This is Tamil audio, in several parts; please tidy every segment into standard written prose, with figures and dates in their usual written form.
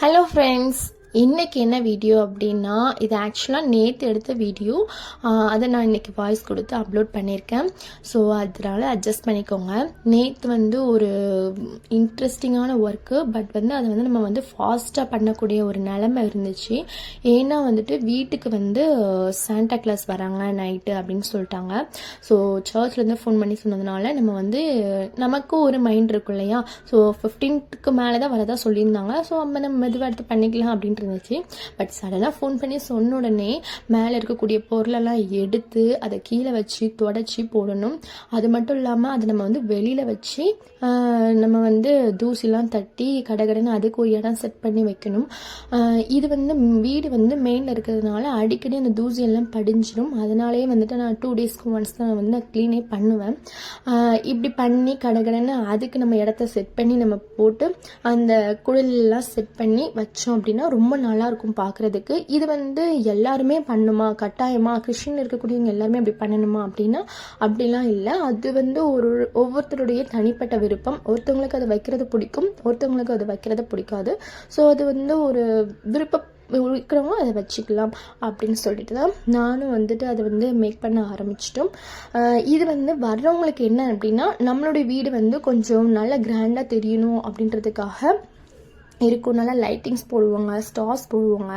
Hello friends, இன்றைக்கி என்ன வீடியோ அப்படின்னா, இது ஆக்சுவலாக நேற்று எடுத்த வீடியோ. அதை நான் இன்றைக்கி வாய்ஸ் கொடுத்து அப்லோட் பண்ணியிருக்கேன். ஸோ அதனால் அட்ஜஸ்ட் பண்ணிக்கோங்க. நேற்று ஒரு இன்ட்ரெஸ்டிங்கான ஒர்க்கு, பட் அதை நம்ம ஃபாஸ்ட்டாக பண்ணக்கூடிய ஒரு நிலைமை இருந்துச்சு. ஏன்னா வீட்டுக்கு சாண்டா கிளாஸ் வராங்க நைட்டு அப்படின்னு சொல்லிட்டாங்க. ஸோ சர்ச்லேருந்து ஃபோன் பண்ணி சொன்னதுனால நம்ம நமக்கும் ஒரு மைண்ட் இருக்கும் இல்லையா. ஸோ 15க்கு மேலே தான் வரதா சொல்லியிருந்தாங்க. ஸோ நம்ம மெதுவாக எடுத்து பண்ணிக்கலாம் அப்படின்ட்டு இருந்துச்சு. பட் சடனாக ஃபோன் பண்ணி சொன்ன உடனே மேலே இருக்கக்கூடிய பொருளெல்லாம் எடுத்து அதை கீழே வச்சு தொடச்சி போடணும். அது மட்டும் இல்லாமல் அதை நம்ம வெளியில் வச்சு நம்ம தூசிலாம் தட்டி கடகடன்னு அதுக்கு ஒரு இடம் செட் பண்ணி வைக்கணும். இது வீடு மெயினில் இருக்கிறதுனால அடிக்கடி அந்த தூசியெல்லாம் படிஞ்சிடும். அதனாலே நான் 2 டேஸ்க்கு ஒன்ஸ் தான் நான் க்ளீனே பண்ணுவேன். இப்படி பண்ணி கடகடன்னு அதுக்கு நம்ம இடத்த செட் பண்ணி நம்ம போட்டு அந்த குழலெல்லாம் செட் பண்ணி வச்சோம் அப்படின்னா ரொம்ப நல்லா இருக்கும் பார்க்குறதுக்கு. இது எல்லாருமே பண்ணுமா, கட்டாயமா கிறிஸ்டின் இருக்கக்கூடியவங்க எல்லாருமே அப்படி பண்ணணுமா அப்படின்னா அப்படிலாம் இல்லை. அது ஒவ்வொருத்தருடைய தனிப்பட்ட விருப்பம். ஒருத்தவங்களுக்கு அதை வைக்கிறது பிடிக்கும், ஒருத்தவங்களுக்கு அது வைக்கிறது பிடிக்காது. ஸோ அது ஒரு விருப்பம் இருக்கிறவங்க அதை வச்சுக்கலாம் அப்படின்னு சொல்லிட்டு தான் நானும் அதை மேக் பண்ண ஆரம்பிச்சிட்டோம். இது வர்றவங்களுக்கு என்ன அப்படின்னா, நம்மளுடைய வீடு கொஞ்சம் நல்லா கிராண்டாக தெரியணும் அப்படின்றதுக்காக இருக்கும். நல்லா லைட்டிங்ஸ் போடுவாங்க, ஸ்டார்ஸ் போடுவாங்க.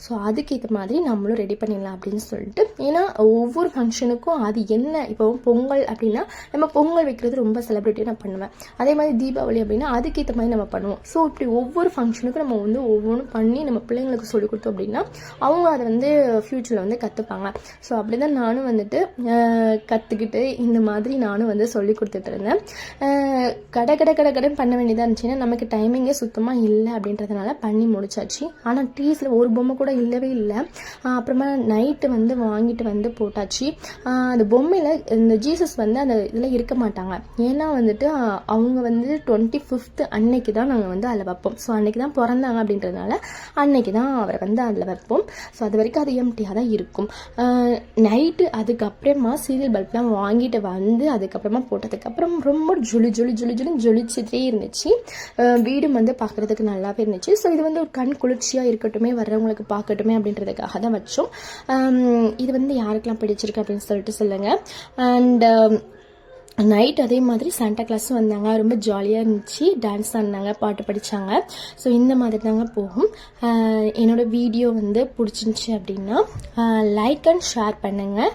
ஸோ அதுக்கேற்ற மாதிரி நம்மளும் ரெடி பண்ணிடலாம் அப்படின்னு சொல்லிட்டு. ஏன்னா ஒவ்வொரு ஃபங்க்ஷனுக்கும் அது என்ன, இப்போ பொங்கல் அப்படின்னா நம்ம பொங்கல் வைக்கிறது ரொம்ப செலிப்ரேட்டிவாக நான் பண்ணுவேன். அதே மாதிரி தீபாவளி அப்படின்னா அதுக்கேற்ற மாதிரி நம்ம பண்ணுவோம். ஸோ இப்படி ஒவ்வொரு ஃபங்க்ஷனுக்கும் நம்ம ஒவ்வொன்றும் பண்ணி நம்ம பிள்ளைங்களுக்கு சொல்லிக் கொடுத்தோம் அப்படின்னா அவங்க அதை ஃப்யூச்சரில் கற்றுப்பாங்க. ஸோ அப்படி தான் நானும் கற்றுக்கிட்டு இந்த மாதிரி நானும் சொல்லி கொடுத்துட்டு இருந்தேன். கடை பண்ண வேண்டியதாக இருந்துச்சுன்னா நமக்கு டைமிங்கே சுத்தமாக இல்லை அப்படின்றதுனால பண்ணி முடிச்சாச்சு. ஆனால் ட்ரீஸில் ஒரு பொம்மை கூட இல்லவே இல்லை. அப்புறமா நைட்டு வாங்கிட்டு போட்டாச்சு. அந்த பொம்மையில் இந்த ஜீசஸ் அந்த இதில் இருக்க மாட்டாங்க. ஏன்னா அவங்க 25th அன்னைக்கு தான் நாங்கள் அதில் வைப்போம். ஸோ அன்னைக்கு தான் பிறந்தாங்க அப்படின்றதுனால அன்னைக்கு தான் அவரை அதில் வைப்போம். ஸோ அது வரைக்கும் அது எம்டியாக தான் இருக்கும். நைட்டு அதுக்கப்புறமா சீரியல் பல்ப்லாம் வாங்கிட்டு அதுக்கப்புறமா போட்டதுக்கப்புறம் ரொம்ப ஜொலிச்சிட்டே இருந்துச்சு. வீடும் பார்க்குறதுக்கு நல்லாவே இருந்துச்சு. ஸோ இது ஒரு கண் குளிர்ச்சியாக இருக்கட்டுமே, வர்றவங்களுக்கு பார்க்கட்டுமே அப்படின்றதுக்காக தான் வச்சோம். இது யாருக்கெல்லாம் பிடிச்சிருக்கு அப்படின்னு சொல்லிட்டு சொல்லுங்கள். அண்ட் நைட் அதே மாதிரி சாண்டா கிளாஸும் வந்தாங்க. ரொம்ப ஜாலியாக இருந்துச்சு. டான்ஸ் ஆடினாங்க, பாட்டு படித்தாங்க. ஸோ இந்த மாதிரி தாங்க போகும். என்னோட வீடியோ பிடிச்சிருந்துச்சி அப்படின்னா லைக் அண்ட் ஷேர் பண்ணுங்கள்.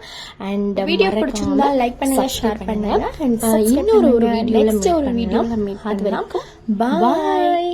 அண்ட் வீடியோ பிடிச்சிருந்தா லைக் பண்ணுங்கள், ஷேர் பண்ணுங்கள். இன்னொரு வீடியோவில் மீட் பண்ணலாம். அது வரைக்கும் பாய்.